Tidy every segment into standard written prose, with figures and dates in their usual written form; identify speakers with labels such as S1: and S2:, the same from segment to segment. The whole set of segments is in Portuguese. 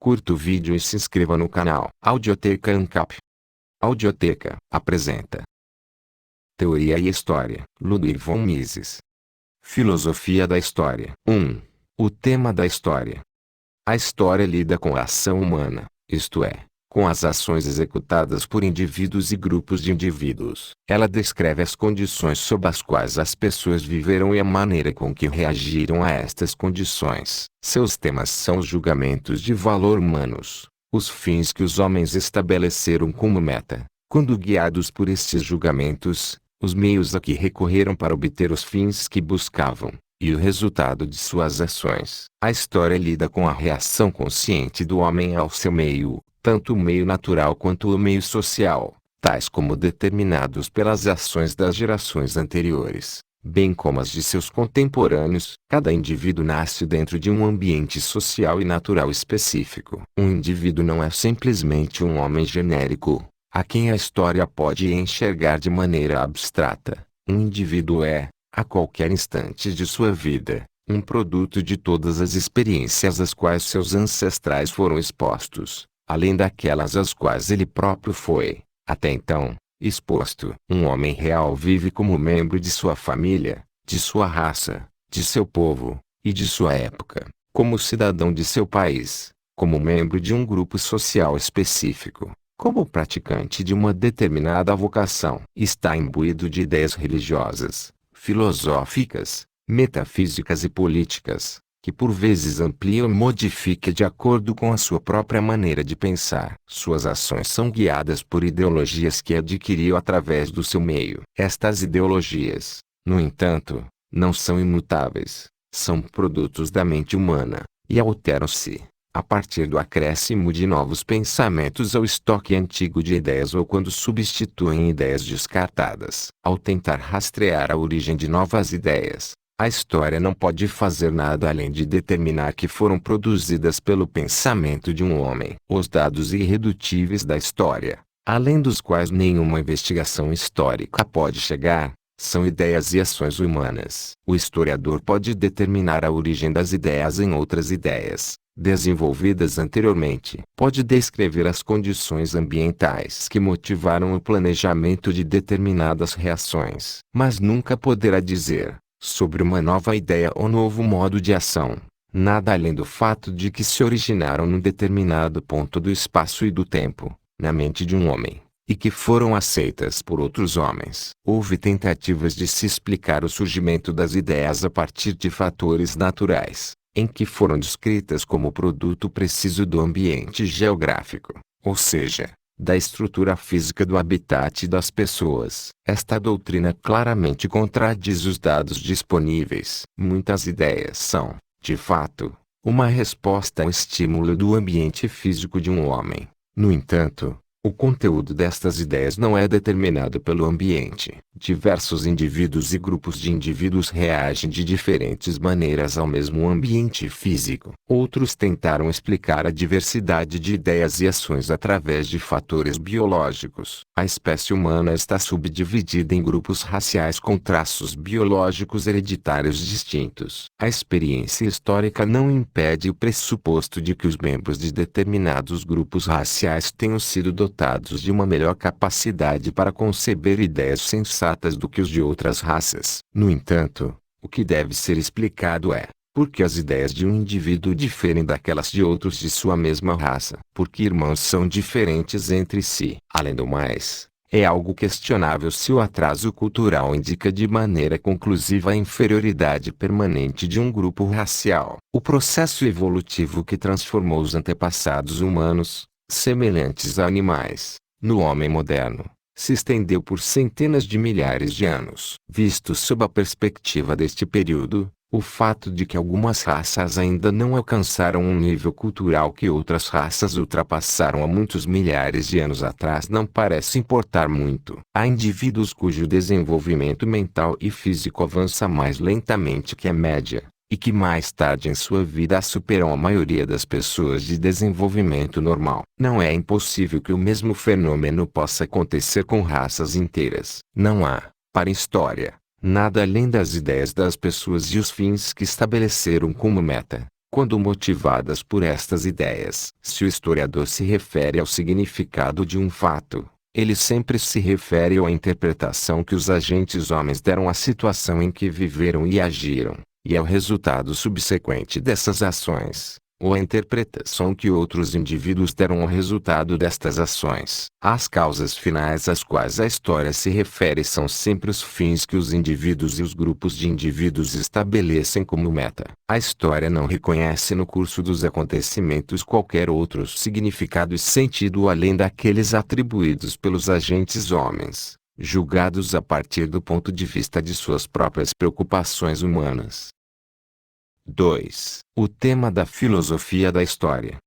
S1: Curta o vídeo e se inscreva no canal. Audioteca ANCAP. Audioteca apresenta Teoria e História, Ludwig von Mises. Filosofia da História. 1. O tema da história. A história lida com a ação humana, isto é, com as ações executadas por indivíduos e grupos de indivíduos. Ela descreve as condições sob as quais as pessoas viveram e a maneira com que reagiram a estas condições. Seus temas são os julgamentos de valor humanos, os fins que os homens estabeleceram como meta, quando guiados por estes julgamentos, os meios a que recorreram para obter os fins que buscavam, e o resultado de suas ações. A história lida com a reação consciente do homem ao seu meio, tanto o meio natural quanto o meio social, tais como determinados pelas ações das gerações anteriores, bem como as de seus contemporâneos. Cada indivíduo nasce dentro de um ambiente social e natural específico. Um indivíduo não é simplesmente um homem genérico, a quem a história pode enxergar de maneira abstrata. Um indivíduo é, a qualquer instante de sua vida, um produto de todas as experiências às quais seus ancestrais foram expostos, além daquelas às quais ele próprio foi, até então, exposto. Um homem real vive como membro de sua família, de sua raça, de seu povo, e de sua época, como cidadão de seu país, como membro de um grupo social específico, como praticante de uma determinada vocação. Está imbuído de ideias religiosas, filosóficas, metafísicas e políticas, que por vezes amplia ou modifica de acordo com a sua própria maneira de pensar. Suas ações são guiadas por ideologias que adquiriu através do seu meio. Estas ideologias, no entanto, não são imutáveis, são produtos da mente humana, e alteram-se a partir do acréscimo de novos pensamentos ao estoque antigo de ideias ou quando substituem ideias descartadas. Ao tentar rastrear a origem de novas ideias, a história não pode fazer nada além de determinar que foram produzidas pelo pensamento de um homem. Os dados irredutíveis da história, além dos quais nenhuma investigação histórica pode chegar, são ideias e ações humanas. O historiador pode determinar a origem das ideias em outras ideias desenvolvidas anteriormente. Pode descrever as condições ambientais que motivaram o planejamento de determinadas reações, mas nunca poderá dizer, sobre uma nova ideia ou novo modo de ação, nada além do fato de que se originaram num determinado ponto do espaço e do tempo, na mente de um homem, e que foram aceitas por outros homens. Houve tentativas de se explicar o surgimento das ideias a partir de fatores naturais, em que foram descritas como produto preciso do ambiente geográfico, ou seja, da estrutura física do habitat das pessoas. Esta doutrina claramente contradiz os dados disponíveis. Muitas ideias são, de fato, uma resposta ao estímulo do ambiente físico de um homem. No entanto, o conteúdo destas ideias não é determinado pelo ambiente. Diversos indivíduos e grupos de indivíduos reagem de diferentes maneiras ao mesmo ambiente físico. Outros tentaram explicar a diversidade de ideias e ações através de fatores biológicos. A espécie humana está subdividida em grupos raciais com traços biológicos hereditários distintos. A experiência histórica não impede o pressuposto de que os membros de determinados grupos raciais tenham sido dotados de uma melhor capacidade para conceber ideias sensatas do que os de outras raças. No entanto, o que deve ser explicado é, por que as ideias de um indivíduo diferem daquelas de outros de sua mesma raça? Porque irmãos são diferentes entre si. Além do mais, é algo questionável se o atraso cultural indica de maneira conclusiva a inferioridade permanente de um grupo racial. O processo evolutivo que transformou os antepassados humanos, semelhantes a animais, no homem moderno, se estendeu por centenas de milhares de anos. Visto sob a perspectiva deste período, o fato de que algumas raças ainda não alcançaram um nível cultural que outras raças ultrapassaram há muitos milhares de anos atrás não parece importar muito. Há indivíduos cujo desenvolvimento mental e físico avança mais lentamente que a média, e que mais tarde em sua vida superam a maioria das pessoas de desenvolvimento normal. Não é impossível que o mesmo fenômeno possa acontecer com raças inteiras. Não há, para a história, nada além das ideias das pessoas e os fins que estabeleceram como meta, Quando motivadas por estas ideias, se o historiador se refere ao significado de um fato, ele sempre se refere à interpretação que os agentes homens deram à situação em que viveram e agiram, e ao resultado subsequente dessas ações, ou à interpretação que outros indivíduos deram ao resultado destas ações. As causas finais às quais a história se refere são sempre os fins que os indivíduos e os grupos de indivíduos estabelecem como meta. A história não reconhece no curso dos acontecimentos qualquer outro significado e sentido além daqueles atribuídos pelos agentes homens, julgados a partir do ponto de vista de suas próprias preocupações humanas. 2. O tema da filosofia da história.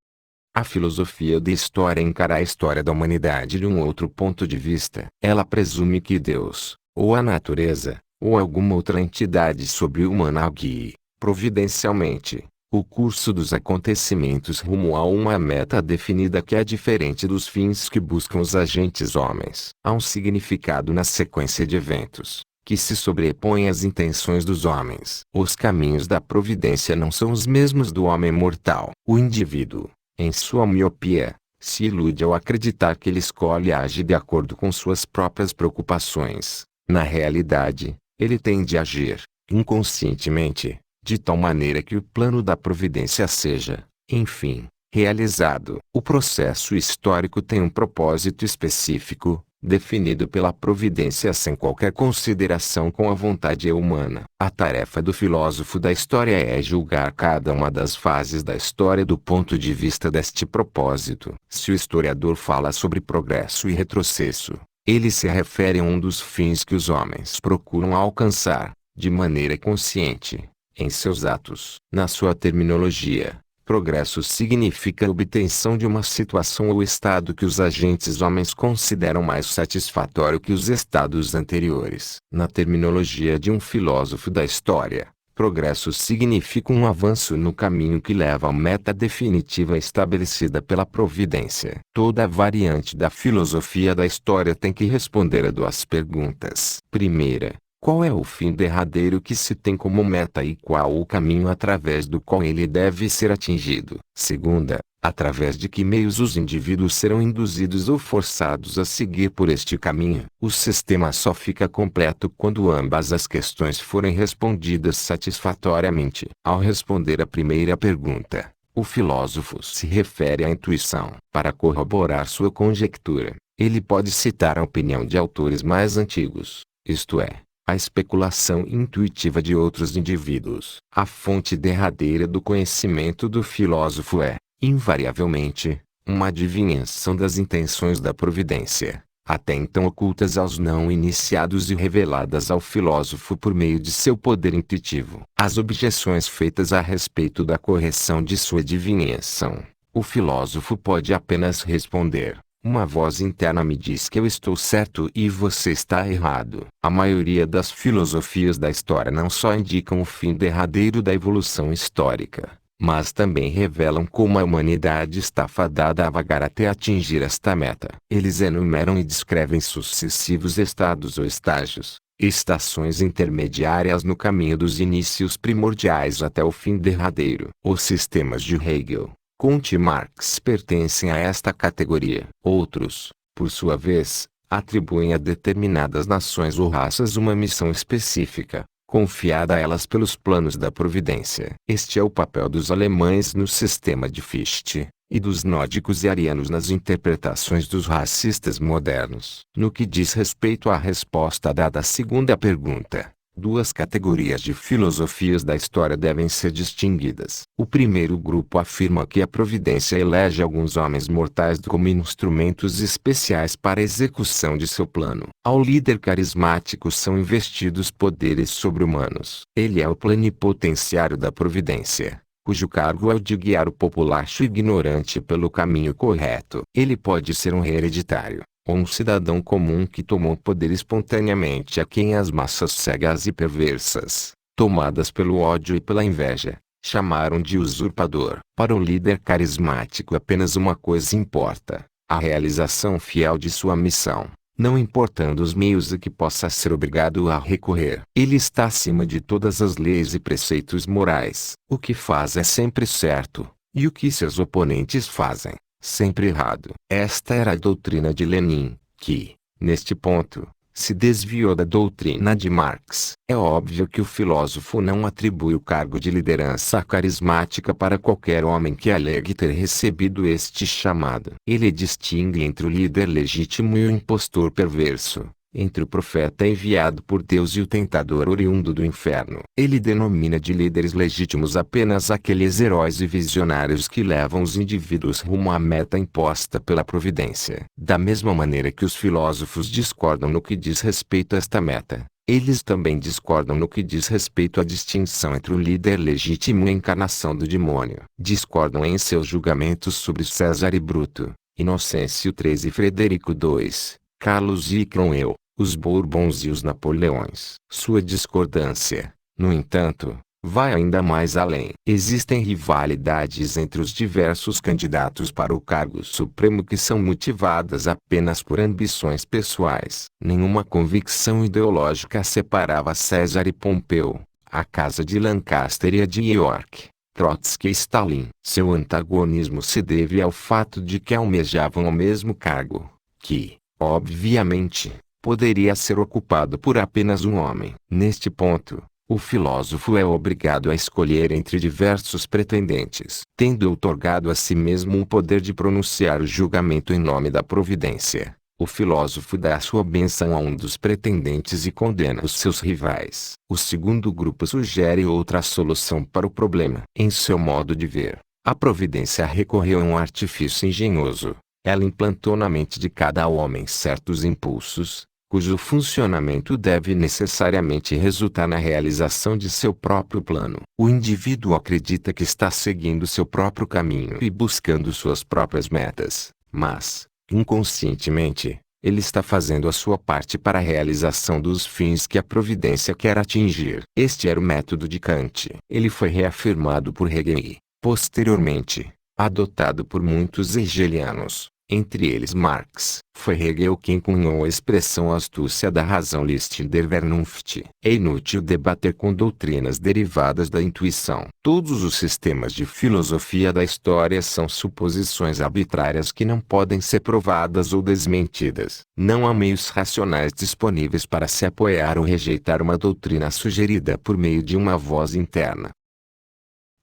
S1: A filosofia da história encara a história da humanidade de um outro ponto de vista. Ela presume que Deus, ou a natureza, ou alguma outra entidade sobre-humana guie, providencialmente, o curso dos acontecimentos rumo a uma meta definida que é diferente dos fins que buscam os agentes homens. Há um significado na sequência de eventos que se sobrepõe às intenções dos homens. Os caminhos da providência não são os mesmos do homem mortal. O indivíduo, em sua miopia, se ilude ao acreditar que ele escolhe e age de acordo com suas próprias preocupações. Na realidade, ele tende a agir, inconscientemente, de tal maneira que o plano da providência seja, enfim, realizado. O processo histórico tem um propósito específico, definido pela providência sem qualquer consideração com a vontade humana. A tarefa do filósofo da história é julgar cada uma das fases da história do ponto de vista deste propósito. Se o historiador fala sobre progresso e retrocesso, ele se refere a um dos fins que os homens procuram alcançar, de maneira consciente, em seus atos. Na sua terminologia, progresso significa a obtenção de uma situação ou estado que os agentes homens consideram mais satisfatório que os estados anteriores. Na terminologia de um filósofo da história, progresso significa um avanço no caminho que leva à meta definitiva estabelecida pela providência. Toda variante da filosofia da história tem que responder a duas perguntas. Primeira, qual é o fim derradeiro que se tem como meta e qual o caminho através do qual ele deve ser atingido? Segunda, através de que meios os indivíduos serão induzidos ou forçados a seguir por este caminho? O sistema só fica completo quando ambas as questões forem respondidas satisfatoriamente. Ao responder a primeira pergunta, o filósofo se refere à intuição. Para corroborar sua conjectura, ele pode citar a opinião de autores mais antigos, isto é, a especulação intuitiva de outros indivíduos. A fonte derradeira do conhecimento do filósofo é, invariavelmente, uma adivinhação das intenções da providência, até então ocultas aos não iniciados e reveladas ao filósofo por meio de seu poder intuitivo. As objeções feitas a respeito da correção de sua adivinhação, o filósofo pode apenas responder: uma voz interna me diz que eu estou certo e você está errado. A maioria das filosofias da história não só indicam o fim derradeiro da evolução histórica, mas também revelam como a humanidade está fadada a vagar até atingir esta meta. Eles enumeram e descrevem sucessivos estados ou estágios, estações intermediárias no caminho dos inícios primordiais até o fim derradeiro. Os sistemas de Hegel, Comte e Marx pertencem a esta categoria. Outros, por sua vez, atribuem a determinadas nações ou raças uma missão específica, confiada a elas pelos planos da providência. Este é o papel dos alemães no sistema de Fichte, e dos nórdicos e arianos nas interpretações dos racistas modernos. No que diz respeito à resposta dada à segunda pergunta, duas categorias de filosofias da história devem ser distinguidas. O primeiro grupo afirma que a providência elege alguns homens mortais como instrumentos especiais para a execução de seu plano. Ao líder carismático são investidos poderes sobre-humanos. Ele é o plenipotenciário da providência, cujo cargo é o de guiar o populacho ignorante pelo caminho correto. Ele pode ser um rei hereditário, ou um cidadão comum que tomou poder espontaneamente a quem as massas cegas e perversas, tomadas pelo ódio e pela inveja, chamaram de usurpador. Para o líder carismático apenas uma coisa importa: a realização fiel de sua missão. não importando os meios a que possa ser obrigado a recorrer. Ele está acima de todas as leis e preceitos morais. O que faz é sempre certo, e o que seus oponentes fazem, sempre errado. Esta era a doutrina de Lenin, que, neste ponto, se desviou da doutrina de Marx. É óbvio que o filósofo não atribui o cargo de liderança carismática para qualquer homem que alegue ter recebido este chamado. Ele distingue entre o líder legítimo e o impostor perverso, entre o profeta enviado por Deus e o tentador oriundo do inferno. Ele denomina de líderes legítimos apenas aqueles heróis e visionários que levam os indivíduos rumo à meta imposta pela providência. Da mesma maneira que os filósofos discordam no que diz respeito a esta meta, eles também discordam no que diz respeito à distinção entre o líder legítimo e a encarnação do demônio. Discordam em seus julgamentos sobre César e Bruto, Inocêncio III e Frederico II, Carlos e Cromwell, os Bourbons e os Napoleões. Sua discordância, no entanto, vai ainda mais além. Existem rivalidades entre os diversos candidatos para o cargo supremo que são motivadas apenas por ambições pessoais. Nenhuma convicção ideológica separava César e Pompeu, a Casa de Lancaster e a de York, Trotsky e Stalin. Seu antagonismo se deve ao fato de que almejavam o mesmo cargo, que, obviamente, poderia ser ocupado por apenas um homem. Neste ponto, o filósofo é obrigado a escolher entre diversos pretendentes, tendo outorgado a si mesmo o poder de pronunciar o julgamento em nome da providência. O filósofo dá a sua bênção a um dos pretendentes e condena os seus rivais. O segundo grupo sugere outra solução para o problema. Em seu modo de ver, a providência recorreu a um artifício engenhoso. Ela implantou na mente de cada homem certos impulsos, cujo funcionamento deve necessariamente resultar na realização de seu próprio plano. O indivíduo acredita que está seguindo seu próprio caminho e buscando suas próprias metas, mas, inconscientemente, ele está fazendo a sua parte para a realização dos fins que a providência quer atingir. Este era o método de Kant. Ele foi reafirmado por Hegel e, posteriormente, adotado por muitos hegelianos, entre eles Marx. Foi Hegel quem cunhou a expressão astúcia da razão List der Vernunft. É inútil debater com doutrinas derivadas da intuição. Todos os sistemas de filosofia da história são suposições arbitrárias que não podem ser provadas ou desmentidas. Não há meios racionais disponíveis para se apoiar ou rejeitar uma doutrina sugerida por meio de uma voz interna.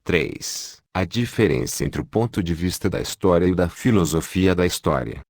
S1: 3. A diferença entre o ponto de vista da história e o da filosofia da história.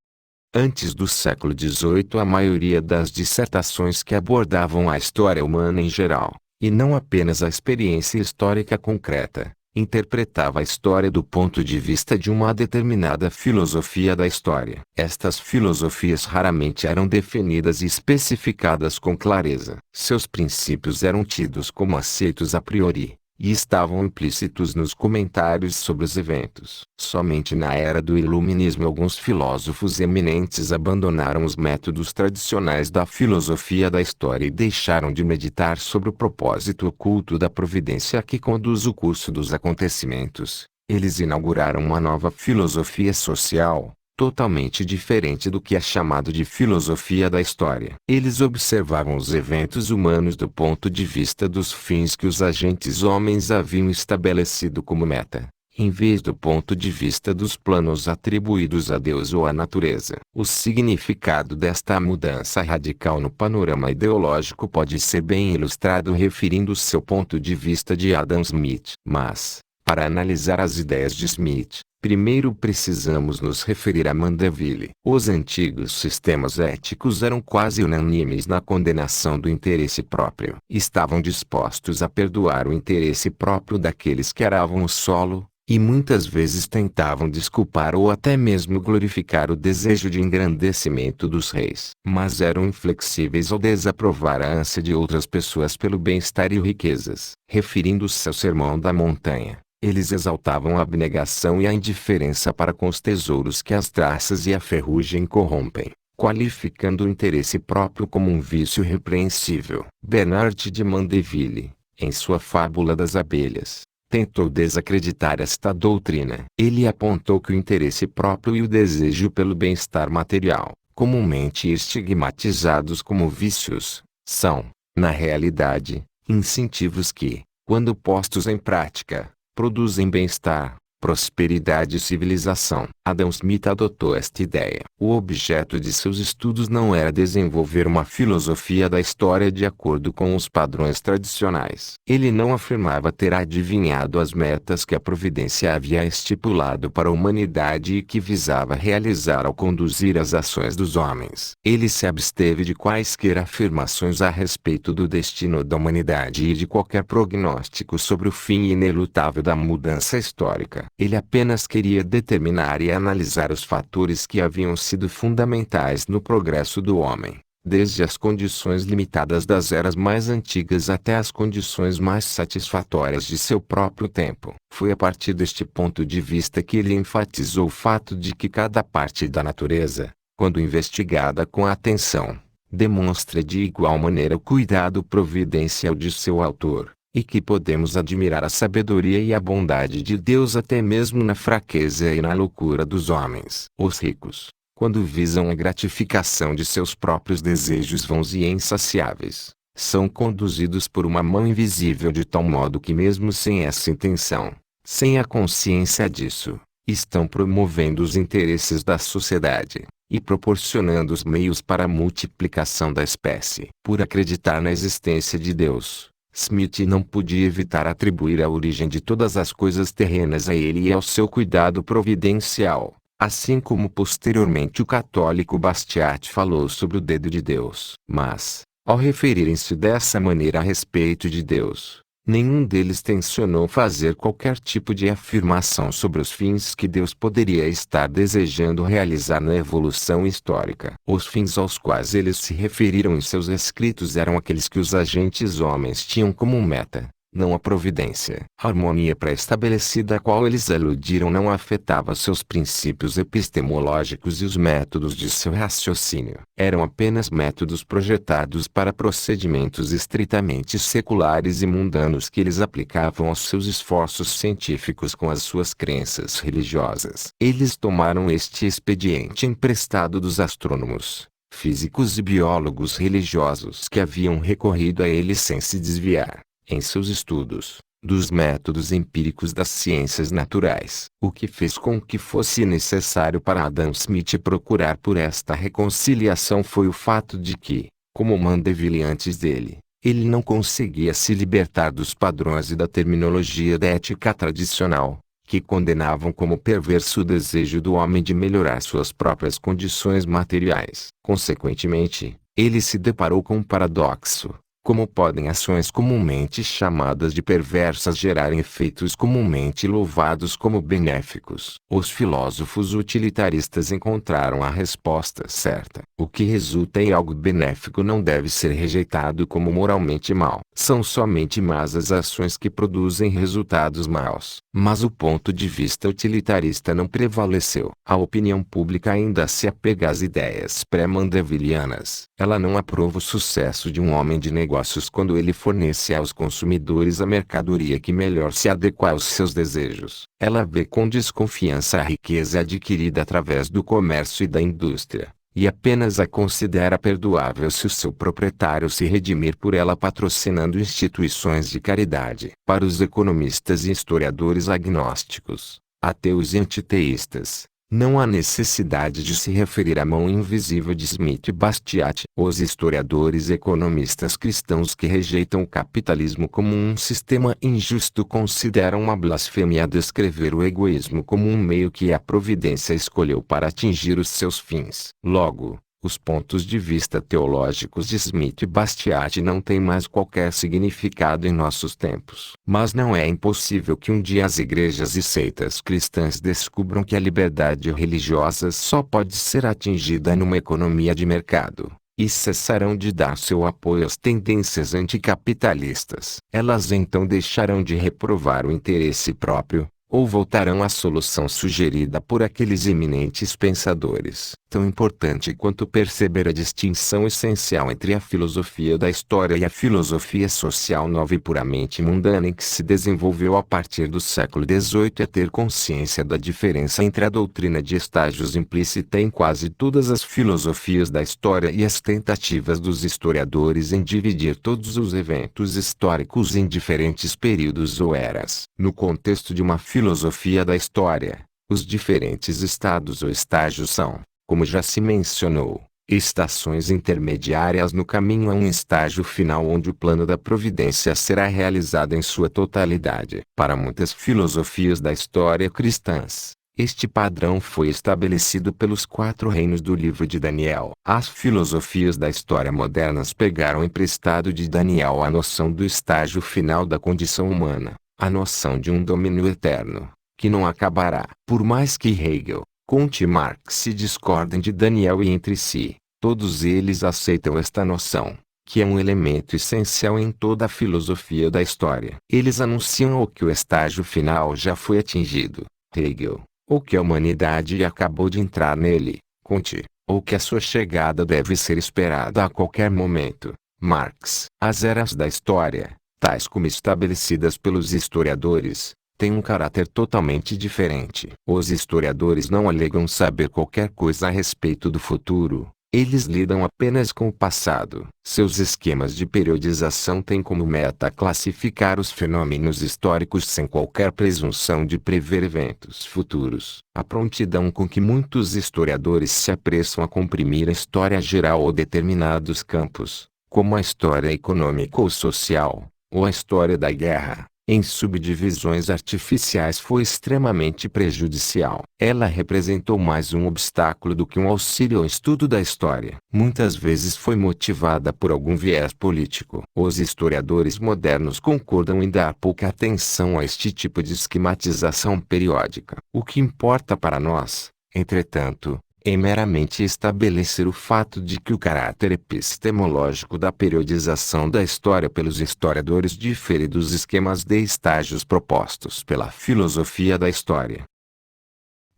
S1: Antes do século XVIII, a maioria das dissertações que abordavam a história humana em geral, e não apenas a experiência histórica concreta, interpretava a história do ponto de vista de uma determinada filosofia da história. Estas filosofias raramente eram definidas e especificadas com clareza. Seus princípios eram tidos como aceitos a priori, e estavam implícitos nos comentários sobre os eventos. Somente na era do Iluminismo alguns filósofos eminentes abandonaram os métodos tradicionais da filosofia da história e deixaram de meditar sobre o propósito oculto da providência que conduz o curso dos acontecimentos. Eles inauguraram uma nova filosofia social, totalmente diferente do que é chamado de filosofia da história. Eles observavam os eventos humanos do ponto de vista dos fins que os agentes homens haviam estabelecido como meta, em vez do ponto de vista dos planos atribuídos a Deus ou à natureza. O significado desta mudança radical no panorama ideológico pode ser bem ilustrado referindo seu ponto de vista de Adam Smith. Mas, para analisar as ideias de Smith, primeiro precisamos nos referir a Mandeville. Os antigos sistemas éticos eram quase unânimes na condenação do interesse próprio. Estavam dispostos a perdoar o interesse próprio daqueles que aravam o solo, e muitas vezes tentavam desculpar ou até mesmo glorificar o desejo de engrandecimento dos reis. Mas eram inflexíveis ao desaprovar a ânsia de outras pessoas pelo bem-estar e riquezas. Referindo-se ao Sermão da Montanha, eles exaltavam a abnegação e a indiferença para com os tesouros que as traças e a ferrugem corrompem, qualificando o interesse próprio como um vício repreensível. Bernard de Mandeville, em sua Fábula das Abelhas, tentou desacreditar esta doutrina. Ele apontou que o interesse próprio e o desejo pelo bem-estar material, comumente estigmatizados como vícios, são, na realidade, incentivos que, quando postos em prática, produzem bem-estar, prosperidade e civilização. Adam Smith adotou esta ideia. O objeto de seus estudos não era desenvolver uma filosofia da história de acordo com os padrões tradicionais. Ele não afirmava ter adivinhado as metas que a providência havia estipulado para a humanidade e que visava realizar ao conduzir as ações dos homens. Ele se absteve de quaisquer afirmações a respeito do destino da humanidade e de qualquer prognóstico sobre o fim inelutável da mudança histórica. Ele apenas queria determinar e analisar os fatores que haviam sido fundamentais no progresso do homem, desde as condições limitadas das eras mais antigas até as condições mais satisfatórias de seu próprio tempo. Foi a partir deste ponto de vista que ele enfatizou o fato de que cada parte da natureza, quando investigada com atenção, demonstra de igual maneira o cuidado providencial de seu autor, e que podemos admirar a sabedoria e a bondade de Deus até mesmo na fraqueza e na loucura dos homens. Os ricos, quando visam a gratificação de seus próprios desejos vãos e insaciáveis, são conduzidos por uma mão invisível de tal modo que mesmo sem essa intenção, sem a consciência disso, estão promovendo os interesses da sociedade, e proporcionando os meios para a multiplicação da espécie. Por acreditar na existência de Deus, Smith não podia evitar atribuir a origem de todas as coisas terrenas a ele e ao seu cuidado providencial, assim como posteriormente o católico Bastiat falou sobre o dedo de Deus. Mas, ao referirem-se dessa maneira a respeito de Deus, nenhum deles tencionou fazer qualquer tipo de afirmação sobre os fins que Deus poderia estar desejando realizar na evolução histórica. Os fins aos quais eles se referiram em seus escritos eram aqueles que os agentes homens tinham como meta, não a providência. A harmonia pré-estabelecida a qual eles aludiram não afetava seus princípios epistemológicos e os métodos de seu raciocínio. Eram apenas métodos projetados para procedimentos estritamente seculares e mundanos que eles aplicavam aos seus esforços científicos com as suas crenças religiosas. Eles tomaram este expediente emprestado dos astrônomos, físicos e biólogos religiosos que haviam recorrido a ele sem se desviar, em seus estudos, dos métodos empíricos das ciências naturais. O que fez com que fosse necessário para Adam Smith procurar por esta reconciliação foi o fato de que, como Mandeville antes dele, ele não conseguia se libertar dos padrões e da terminologia da ética tradicional, que condenavam como perverso o desejo do homem de melhorar suas próprias condições materiais. Consequentemente, ele se deparou com um paradoxo. Como podem ações comumente chamadas de perversas gerarem efeitos comumente louvados como benéficos? Os filósofos utilitaristas encontraram a resposta certa. O que resulta em algo benéfico não deve ser rejeitado como moralmente mau. São somente más as ações que produzem resultados maus. Mas o ponto de vista utilitarista não prevaleceu. A opinião pública ainda se apega às ideias pré-mandevillianas. Ela não aprova o sucesso de um homem de negócios quando ele fornece aos consumidores a mercadoria que melhor se adequa aos seus desejos. Ela vê com desconfiança a riqueza adquirida através do comércio e da indústria, e apenas a considera perdoável se o seu proprietário se redimir por ela patrocinando instituições de caridade. Para os economistas e historiadores agnósticos, ateus e antiteístas, não há necessidade de se referir à mão invisível de Smith e Bastiat. Os historiadores e economistas cristãos que rejeitam o capitalismo como um sistema injusto consideram uma blasfêmia descrever o egoísmo como um meio que a providência escolheu para atingir os seus fins. Logo, os pontos de vista teológicos de Smith e Bastiat não têm mais qualquer significado em nossos tempos. Mas não é impossível que um dia as igrejas e seitas cristãs descubram que a liberdade religiosa só pode ser atingida numa economia de mercado, e cessarão de dar seu apoio às tendências anticapitalistas. Elas então deixarão de reprovar o interesse próprio, ou voltarão à solução sugerida por aqueles eminentes pensadores. Tão importante quanto perceber a distinção essencial entre a filosofia da história e a filosofia social nova e puramente mundana em que se desenvolveu a partir do século XVIII é ter consciência da diferença entre a doutrina de estágios implícita em quase todas as filosofias da história e as tentativas dos historiadores em dividir todos os eventos históricos em diferentes períodos ou eras. No contexto de uma filosofia da história, os diferentes estados ou estágios são, como já se mencionou, estações intermediárias no caminho a um estágio final onde o plano da providência será realizado em sua totalidade. Para muitas filosofias da história cristãs, este padrão foi estabelecido pelos 4 reinos do livro de Daniel. As filosofias da história modernas pegaram emprestado de Daniel a noção do estágio final da condição humana, a noção de um domínio eterno, que não acabará. Por mais que Hegel, Comte e Marx se discordem de Daniel e entre si, todos eles aceitam esta noção, que é um elemento essencial em toda a filosofia da história. Eles anunciam ou que o estágio final já foi atingido, Hegel, ou que a humanidade acabou de entrar nele, Comte, ou que a sua chegada deve ser esperada a qualquer momento, Marx. As eras da história, tais como estabelecidas pelos historiadores, têm um caráter totalmente diferente. Os historiadores não alegam saber qualquer coisa a respeito do futuro, eles lidam apenas com o passado. Seus esquemas de periodização têm como meta classificar os fenômenos históricos sem qualquer presunção de prever eventos futuros. A prontidão com que muitos historiadores se apressam a comprimir a história geral ou determinados campos, como a história econômica ou social, ou a história da guerra, em subdivisões artificiais foi extremamente prejudicial. Ela representou mais um obstáculo do que um auxílio ao estudo da história. Muitas vezes foi motivada por algum viés político. Os historiadores modernos concordam em dar pouca atenção a este tipo de esquematização periódica. O que importa para nós, entretanto, é meramente estabelecer o fato de que o caráter epistemológico da periodização da história pelos historiadores difere dos esquemas de estágios propostos pela filosofia da história.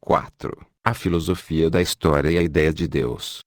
S1: 4. A filosofia da história e a ideia de Deus.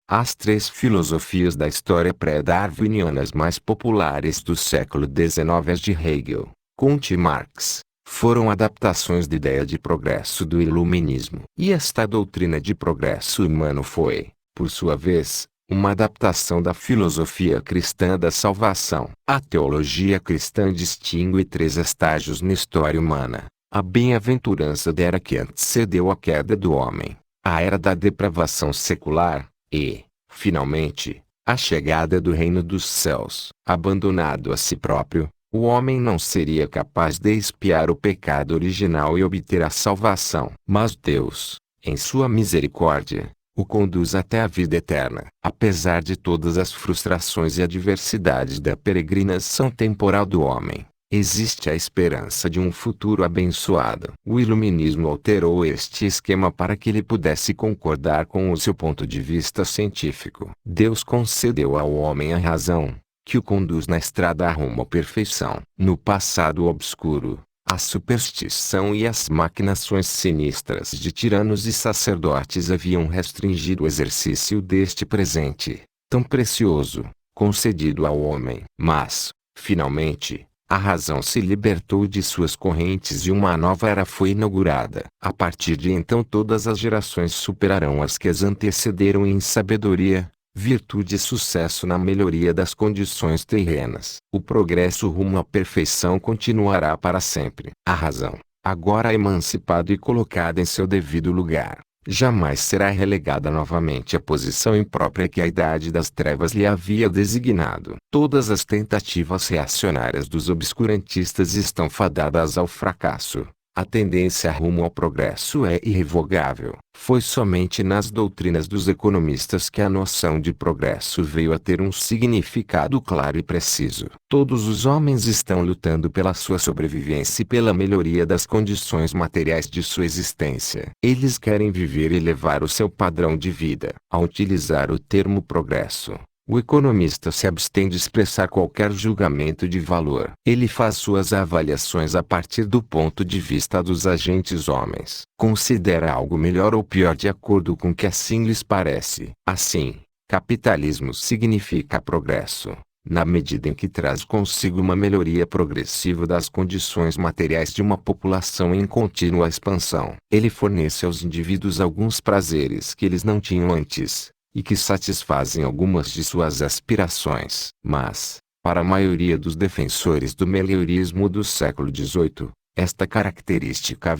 S1: As 3 filosofias da história pré-darwinianas mais populares do século XIX, as de Hegel, Comte e Marx, foram adaptações da ideia de progresso do iluminismo. E esta doutrina de progresso humano foi, por sua vez, uma adaptação da filosofia cristã da salvação. A teologia cristã distingue 3 estágios na história humana: a bem-aventurança da era que antecedeu a queda do homem, a era da depravação secular, e, finalmente, a chegada do reino dos céus. Abandonado a si próprio, o homem não seria capaz de expiar o pecado original e obter a salvação. Mas Deus, em sua misericórdia, o conduz até a vida eterna. Apesar de todas as frustrações e adversidades da peregrinação temporal do homem, existe a esperança de um futuro abençoado. O iluminismo alterou este esquema para que ele pudesse concordar com o seu ponto de vista científico. Deus concedeu ao homem a razão, que o conduz na estrada rumo à perfeição. No passado obscuro, a superstição e as maquinações sinistras de tiranos e sacerdotes haviam restringido o exercício deste presente, tão precioso, concedido ao homem. Mas, finalmente, a razão se libertou de suas correntes e uma nova era foi inaugurada. A partir de então todas as gerações superarão as que as antecederam em sabedoria, virtude e sucesso na melhoria das condições terrenas. O progresso rumo à perfeição continuará para sempre. A razão, agora emancipada e colocada em seu devido lugar, jamais será relegada novamente à posição imprópria que a idade das trevas lhe havia designado. Todas as tentativas reacionárias dos obscurantistas estão fadadas ao fracasso. A tendência rumo ao progresso é irrevogável. Foi somente nas doutrinas dos economistas que a noção de progresso veio a ter um significado claro e preciso. Todos os homens estão lutando pela sua sobrevivência e pela melhoria das condições materiais de sua existência. Eles querem viver e elevar o seu padrão de vida. Ao utilizar o termo progresso, O economista se abstém de expressar qualquer julgamento de valor. Ele faz suas avaliações a partir do ponto de vista dos agentes homens. Considera algo melhor ou pior de acordo com o que assim lhes parece. Assim, capitalismo significa progresso, na medida em que traz consigo uma melhoria progressiva das condições materiais de uma população em contínua expansão. Ele fornece aos indivíduos alguns prazeres que eles não tinham antes, e que satisfazem algumas de suas aspirações. Mas, para a maioria dos defensores do melhorismo do século XVIII, esta característica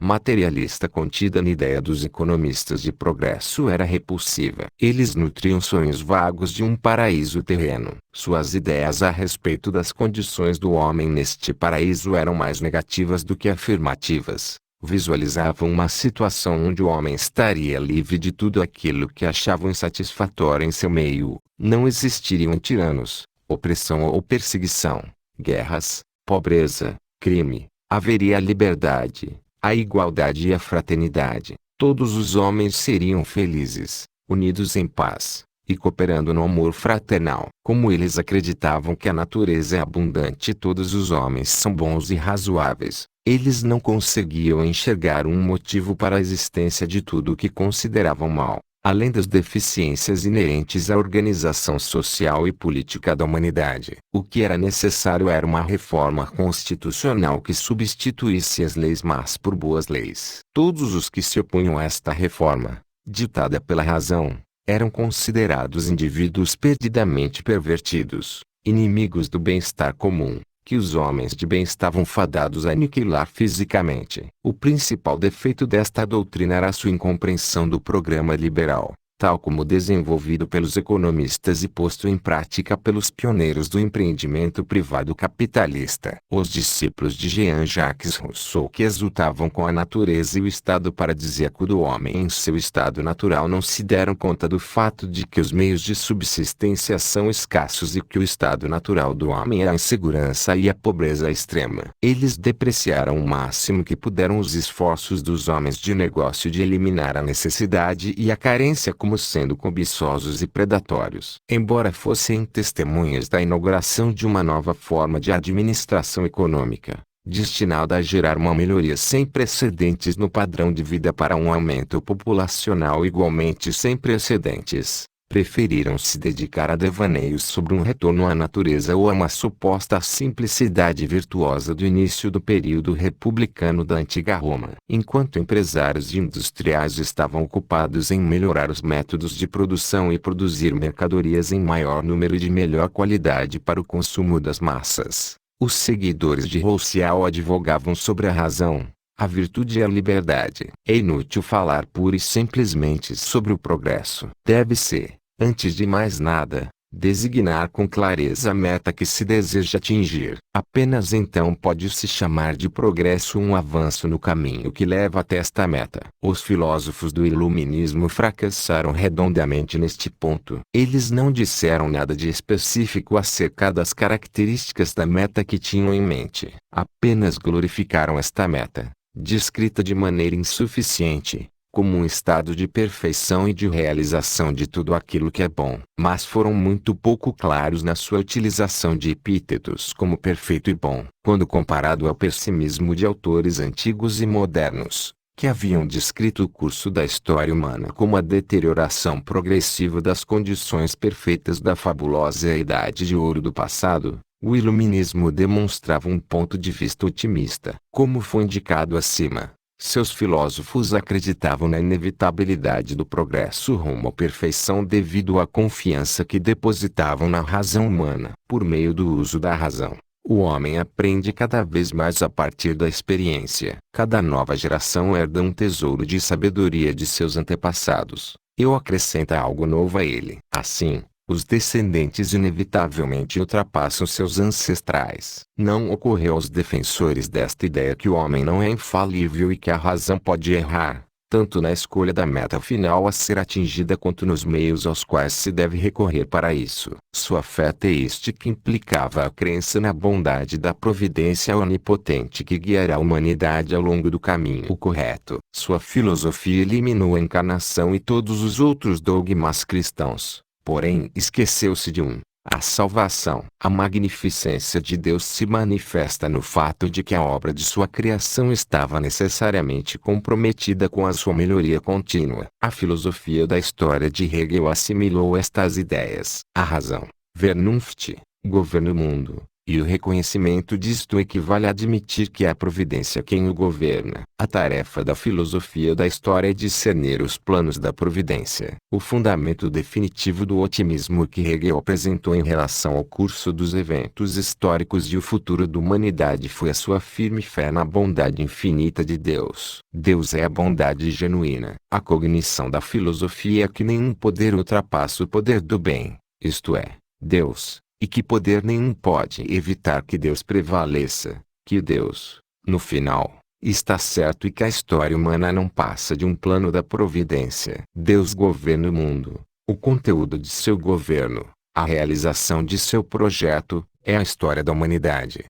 S1: materialista contida na ideia dos economistas de progresso era repulsiva. Eles nutriam sonhos vagos de um paraíso terreno. Suas ideias a respeito das condições do homem neste paraíso eram mais negativas do que afirmativas. Visualizavam uma situação onde o homem estaria livre de tudo aquilo que achavam insatisfatório em seu meio. Não existiriam tiranos, opressão ou perseguição, guerras, pobreza, crime. Haveria a liberdade, a igualdade e a fraternidade. Todos os homens seriam felizes, unidos em paz, e cooperando no amor fraternal. Como eles acreditavam que a natureza é abundante e todos os homens são bons e razoáveis, eles não conseguiam enxergar um motivo para a existência de tudo o que consideravam mal, além das deficiências inerentes à organização social e política da humanidade. O que era necessário era uma reforma constitucional que substituísse as leis más por boas leis. Todos os que se opunham a esta reforma, ditada pela razão, eram considerados indivíduos perdidamente pervertidos, inimigos do bem-estar comum, que os homens de bem estavam fadados a aniquilar fisicamente. O principal defeito desta doutrina era a sua incompreensão do programa liberal, tal como desenvolvido pelos economistas e posto em prática pelos pioneiros do empreendimento privado capitalista. Os discípulos de Jean-Jacques Rousseau, que exultavam com a natureza e o estado paradisíaco do homem em seu estado natural, não se deram conta do fato de que os meios de subsistência são escassos e que o estado natural do homem é a insegurança e a pobreza extrema. Eles depreciaram o máximo que puderam os esforços dos homens de negócio de eliminar a necessidade e a carência como sendo cobiçosos e predatórios. Embora fossem testemunhas da inauguração de uma nova forma de administração econômica, destinada a gerar uma melhoria sem precedentes no padrão de vida para um aumento populacional igualmente sem precedentes, preferiram se dedicar a devaneios sobre um retorno à natureza ou a uma suposta simplicidade virtuosa do início do período republicano da antiga Roma. Enquanto empresários e industriais estavam ocupados em melhorar os métodos de produção e produzir mercadorias em maior número e de melhor qualidade para o consumo das massas, os seguidores de Rousseau advogavam sobre a razão, a virtude e a liberdade. É inútil falar pura e simplesmente sobre o progresso. Deve-se, antes de mais nada, designar com clareza a meta que se deseja atingir. Apenas então pode-se chamar de progresso um avanço no caminho que leva até esta meta. Os filósofos do iluminismo fracassaram redondamente neste ponto. Eles não disseram nada de específico acerca das características da meta que tinham em mente. Apenas glorificaram esta meta, descrita de maneira insuficiente, como um estado de perfeição e de realização de tudo aquilo que é bom. Mas foram muito pouco claros na sua utilização de epítetos como perfeito e bom, quando comparado ao pessimismo de autores antigos e modernos, que haviam descrito o curso da história humana como a deterioração progressiva das condições perfeitas da fabulosa Idade de Ouro do passado. O iluminismo demonstrava um ponto de vista otimista. Como foi indicado acima, seus filósofos acreditavam na inevitabilidade do progresso rumo à perfeição devido à confiança que depositavam na razão humana. Por meio do uso da razão, o homem aprende cada vez mais a partir da experiência. Cada nova geração herda um tesouro de sabedoria de seus antepassados, e acrescenta algo novo a ele. Assim, os descendentes inevitavelmente ultrapassam seus ancestrais. Não ocorreu aos defensores desta ideia que o homem não é infalível e que a razão pode errar, tanto na escolha da meta final a ser atingida quanto nos meios aos quais se deve recorrer para isso. Sua fé teística implicava a crença na bondade da providência onipotente que guiará a humanidade ao longo do caminho correto. Sua filosofia eliminou a encarnação e todos os outros dogmas cristãos, porém esqueceu-se de a salvação. A magnificência de Deus se manifesta no fato de que a obra de sua criação estava necessariamente comprometida com a sua melhoria contínua. A filosofia da história de Hegel assimilou estas ideias. A razão, Vernunft, governa o mundo, e o reconhecimento disto equivale a admitir que é a providência quem o governa. A tarefa da filosofia da história é discernir os planos da providência. O fundamento definitivo do otimismo que Hegel apresentou em relação ao curso dos eventos históricos e o futuro da humanidade foi a sua firme fé na bondade infinita de Deus. Deus é a bondade genuína. A cognição da filosofia é que nenhum poder ultrapassa o poder do bem, isto é, Deus, e que poder nenhum pode evitar que Deus prevaleça, que Deus, no final, está certo e que a história humana não passa de um plano da providência. Deus governa o mundo. O conteúdo de seu governo, a realização de seu projeto, é a história da humanidade.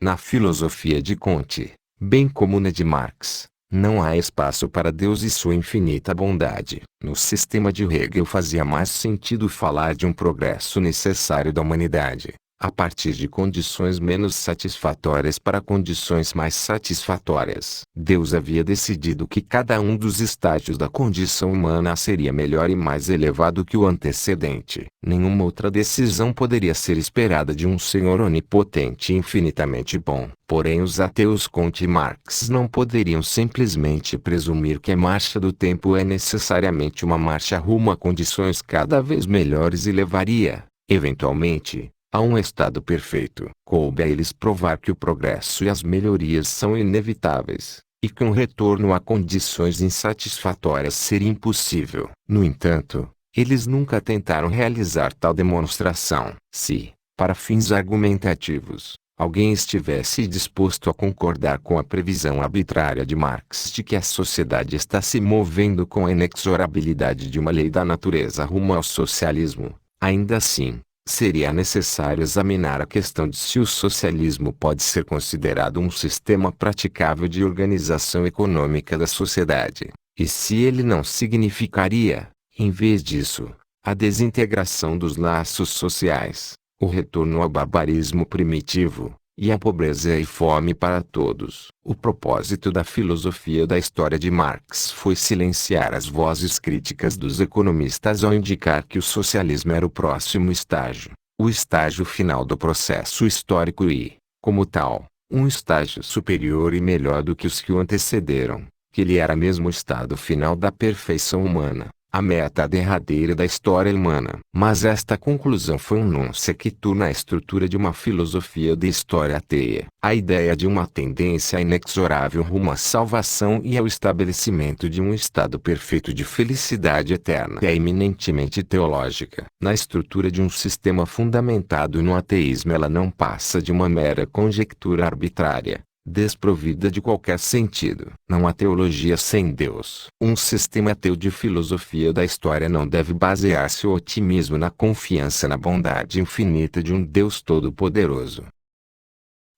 S1: Na filosofia de Comte, bem como na de Marx, não há espaço para Deus e sua infinita bondade. No sistema de Hegel fazia mais sentido falar de um progresso necessário da humanidade, a partir de condições menos satisfatórias para condições mais satisfatórias. Deus havia decidido que cada um dos estágios da condição humana seria melhor e mais elevado que o antecedente. Nenhuma outra decisão poderia ser esperada de um Senhor onipotente e infinitamente bom. Porém os ateus Comte e Marx não poderiam simplesmente presumir que a marcha do tempo é necessariamente uma marcha rumo a condições cada vez melhores e levaria, eventualmente, a um estado perfeito. Coube a eles provar que o progresso e as melhorias são inevitáveis, e que um retorno a condições insatisfatórias seria impossível. No entanto, eles nunca tentaram realizar tal demonstração. Se, para fins argumentativos, alguém estivesse disposto a concordar com a previsão arbitrária de Marx de que a sociedade está se movendo com a inexorabilidade de uma lei da natureza rumo ao socialismo, ainda assim, seria necessário examinar a questão de se o socialismo pode ser considerado um sistema praticável de organização econômica da sociedade, e se ele não significaria, em vez disso, a desintegração dos laços sociais, o retorno ao barbarismo primitivo, e a pobreza e fome para todos. O propósito da filosofia da história de Marx foi silenciar as vozes críticas dos economistas ao indicar que o socialismo era o próximo estágio, o estágio final do processo histórico e, como tal, um estágio superior e melhor do que os que o antecederam, que ele era mesmo o estado final da perfeição humana, a meta derradeira da história humana. Mas esta conclusão foi um non sequitur na estrutura de uma filosofia de história ateia. A ideia de uma tendência inexorável rumo à salvação e ao estabelecimento de um estado perfeito de felicidade eterna é eminentemente teológica. Na estrutura de um sistema fundamentado no ateísmo, ela não passa de uma mera conjectura arbitrária, desprovida de qualquer sentido. Não há teologia sem Deus. Um sistema ateu de filosofia da história não deve basear seu otimismo na confiança na bondade infinita de um Deus todo-poderoso.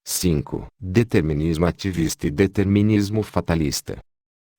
S1: 5. Determinismo ativista e determinismo fatalista.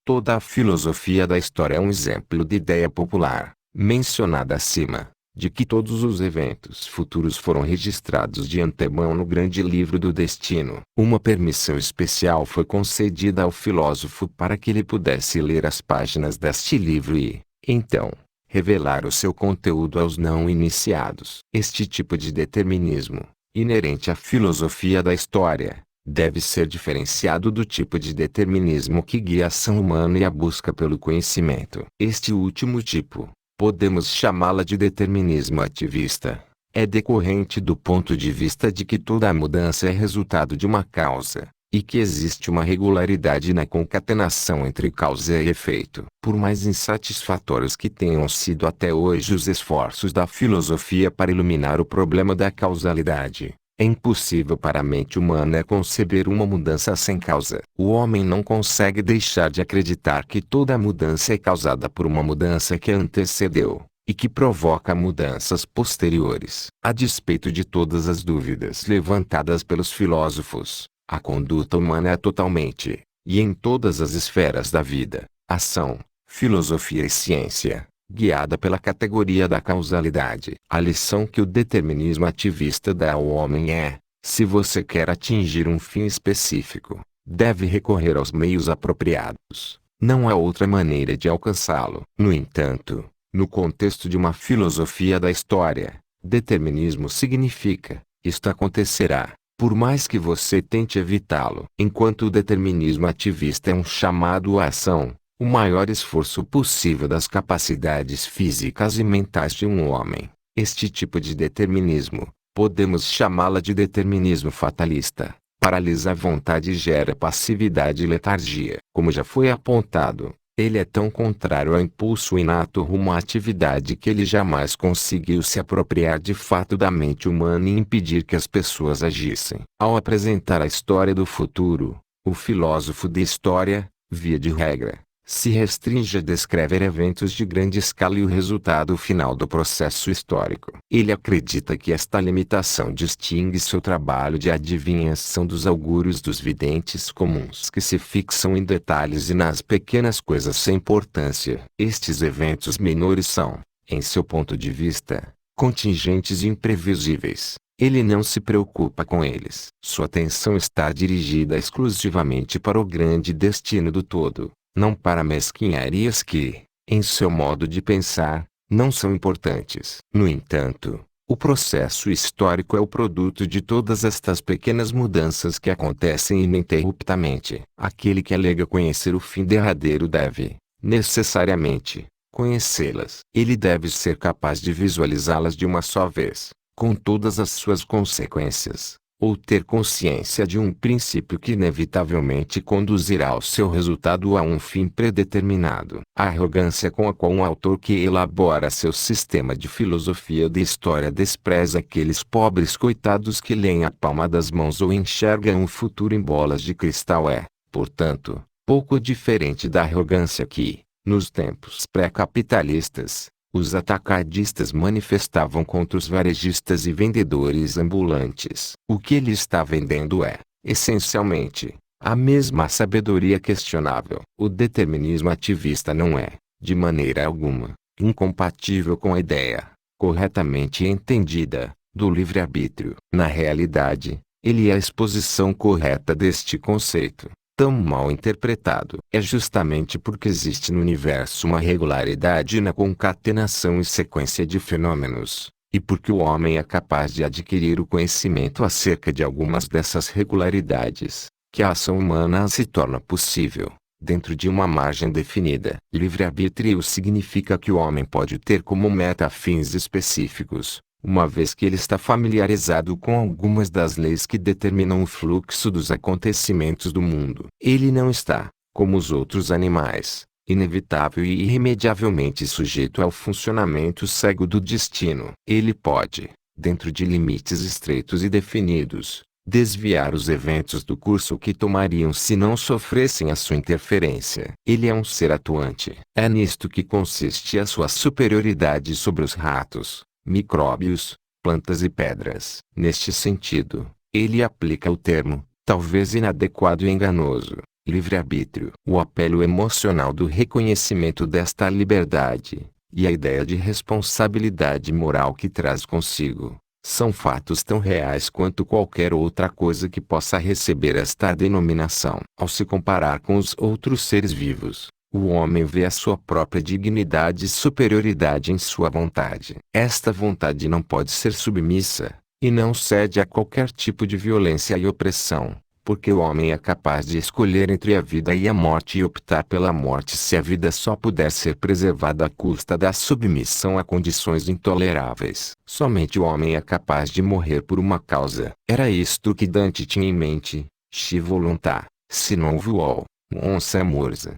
S1: Toda a filosofia da história é um exemplo de ideia popular, mencionada acima, de que todos os eventos futuros foram registrados de antemão no grande livro do destino. Uma permissão especial foi concedida ao filósofo para que ele pudesse ler as páginas deste livro e, então, revelar o seu conteúdo aos não iniciados. Este tipo de determinismo, inerente à filosofia da história, deve ser diferenciado do tipo de determinismo que guia a ação humana e a busca pelo conhecimento. Este último tipo, podemos chamá-la de determinismo ativista, é decorrente do ponto de vista de que toda a mudança é resultado de uma causa, e que existe uma regularidade na concatenação entre causa e efeito. Por mais insatisfatórios que tenham sido até hoje os esforços da filosofia para iluminar o problema da causalidade, é impossível para a mente humana conceber uma mudança sem causa. O homem não consegue deixar de acreditar que toda mudança é causada por uma mudança que a antecedeu, e que provoca mudanças posteriores. A despeito de todas as dúvidas levantadas pelos filósofos, a conduta humana é totalmente, e em todas as esferas da vida, ação, filosofia e ciência, guiada pela categoria da causalidade. A lição que o determinismo ativista dá ao homem é: se você quer atingir um fim específico, deve recorrer aos meios apropriados. Não há outra maneira de alcançá-lo. No entanto, no contexto de uma filosofia da história, determinismo significa: isto acontecerá, por mais que você tente evitá-lo. Enquanto o determinismo ativista é um chamado à ação, o maior esforço possível das capacidades físicas e mentais de um homem. Este tipo de determinismo, podemos chamá-la de determinismo fatalista, paralisa a vontade e gera passividade e letargia. Como já foi apontado, ele é tão contrário ao impulso inato rumo à atividade que ele jamais conseguiu se apropriar de fato da mente humana e impedir que as pessoas agissem. Ao apresentar a história do futuro, o filósofo de história, via de regra, se restringe a descrever eventos de grande escala e o resultado final do processo histórico. Ele acredita que esta limitação distingue seu trabalho de adivinhação dos augúrios dos videntes comuns que se fixam em detalhes e nas pequenas coisas sem importância. Estes eventos menores são, em seu ponto de vista, contingentes e imprevisíveis. Ele não se preocupa com eles. Sua atenção está dirigida exclusivamente para o grande destino do todo, não para mesquinharias que, em seu modo de pensar, não são importantes. No entanto, o processo histórico é o produto de todas estas pequenas mudanças que acontecem ininterruptamente. Aquele que alega conhecer o fim derradeiro deve, necessariamente, conhecê-las. Ele deve ser capaz de visualizá-las de uma só vez, com todas as suas consequências, ou ter consciência de um princípio que inevitavelmente conduzirá ao seu resultado a um fim predeterminado. A arrogância com a qual um autor que elabora seu sistema de filosofia de história despreza aqueles pobres coitados que leem a palma das mãos ou enxergam o futuro em bolas de cristal é, portanto, pouco diferente da arrogância que, nos tempos pré-capitalistas, os atacadistas manifestavam contra os varejistas e vendedores ambulantes. O que ele está vendendo é, essencialmente, a mesma sabedoria questionável. O determinismo ativista não é, de maneira alguma, incompatível com a ideia, corretamente entendida, do livre-arbítrio. Na realidade, ele é a exposição correta deste conceito, tão mal interpretado. É justamente porque existe no universo uma regularidade na concatenação e sequência de fenômenos, e porque o homem é capaz de adquirir o conhecimento acerca de algumas dessas regularidades, que a ação humana se torna possível, dentro de uma margem definida. Livre-arbítrio significa que o homem pode ter como meta fins específicos, uma vez que ele está familiarizado com algumas das leis que determinam o fluxo dos acontecimentos do mundo. Ele não está, como os outros animais, inevitável e irremediavelmente sujeito ao funcionamento cego do destino. Ele pode, dentro de limites estreitos e definidos, desviar os eventos do curso que tomariam se não sofressem a sua interferência. Ele é um ser atuante. É nisto que consiste a sua superioridade sobre os ratos, micróbios, plantas e pedras. Neste sentido, ele aplica o termo, talvez inadequado e enganoso, livre-arbítrio. O apelo emocional do reconhecimento desta liberdade, e a ideia de responsabilidade moral que traz consigo, são fatos tão reais quanto qualquer outra coisa que possa receber esta denominação. Ao se comparar com os outros seres vivos, o homem vê a sua própria dignidade e superioridade em sua vontade. Esta vontade não pode ser submissa, e não cede a qualquer tipo de violência e opressão, porque o homem é capaz de escolher entre a vida e a morte e optar pela morte se a vida só puder ser preservada à custa da submissão a condições intoleráveis. Somente o homem é capaz de morrer por uma causa. Era isto que Dante tinha em mente, sci voluntas, se non vuol, non se morsa.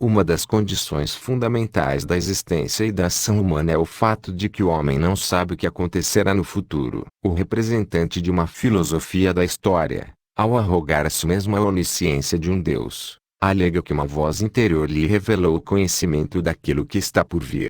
S1: Uma das condições fundamentais da existência e da ação humana é o fato de que o homem não sabe o que acontecerá no futuro. O representante de uma filosofia da história, ao arrogar a si mesmo a onisciência de um Deus, alega que uma voz interior lhe revelou o conhecimento daquilo que está por vir.